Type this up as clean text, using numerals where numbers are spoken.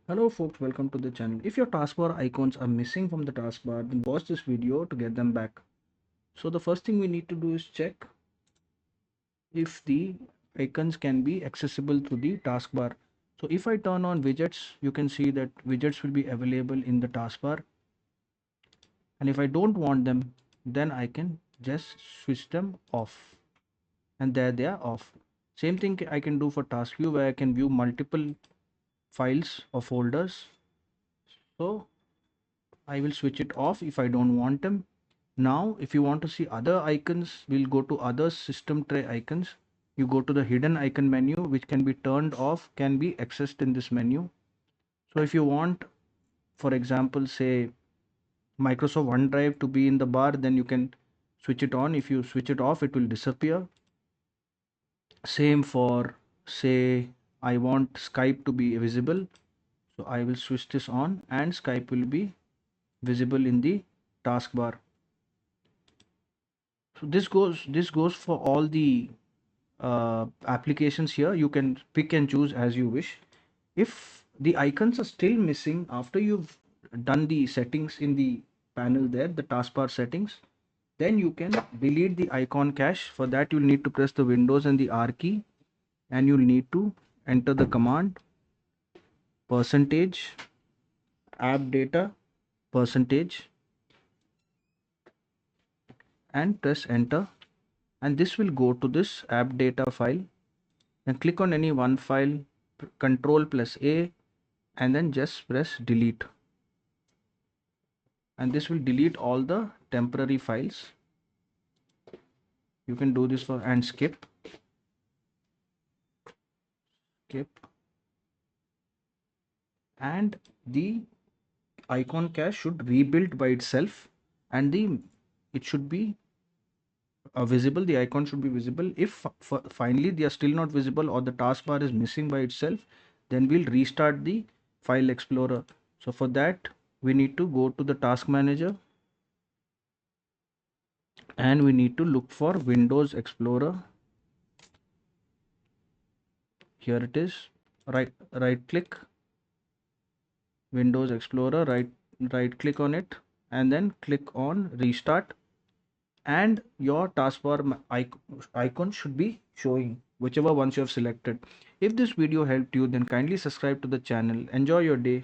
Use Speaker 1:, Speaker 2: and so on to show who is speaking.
Speaker 1: Hello folks, welcome to the channel. If your taskbar icons are missing from the taskbar, then watch this video to get them back. So the first thing we need to do is check if the icons can be accessible through the taskbar. So if I turn on widgets, you can see that widgets will be available in the taskbar. And if I don't want them, then I can just switch them off. And there they are off. Same thing I can do for task view where I can view multiple files or folders. So I will switch it off if I don't want them. Now, if you want to see other icons, we'll go to other system tray icons. You go to the hidden icon menu, which can be turned off, can be accessed in this menu. So if you want, for example, say Microsoft OneDrive to be in the bar, then you can switch it on. If you switch it off, it will disappear. Same for, say, I want Skype to be visible. So I will switch this on and Skype will be visible in the taskbar. So this goes for all the applications here. You can pick and choose as you wish. If the icons are still missing after you've done the settings in the panel there, the taskbar settings, then you can delete the icon cache. For that, you'll need to press the Windows and the R key, and you'll need to enter the command percentage app data percentage and press enter, and this will go to this app data file. Then click on any one file, control plus A, and then just press delete, and this will delete all the temporary files. You can do this for and skip, and the icon cache should rebuild by itself, and it should be visible. The icon should be visible. If finally they are still not visible or the taskbar is missing by itself, then we'll restart the file explorer. So for that, we need to go to the task manager, and we need to look for Windows Explorer. Here it is. Right click Windows Explorer, right click on it, and then click on restart, and your taskbar icon should be showing whichever ones you have selected. If this video helped you, then kindly subscribe to the channel. Enjoy your day.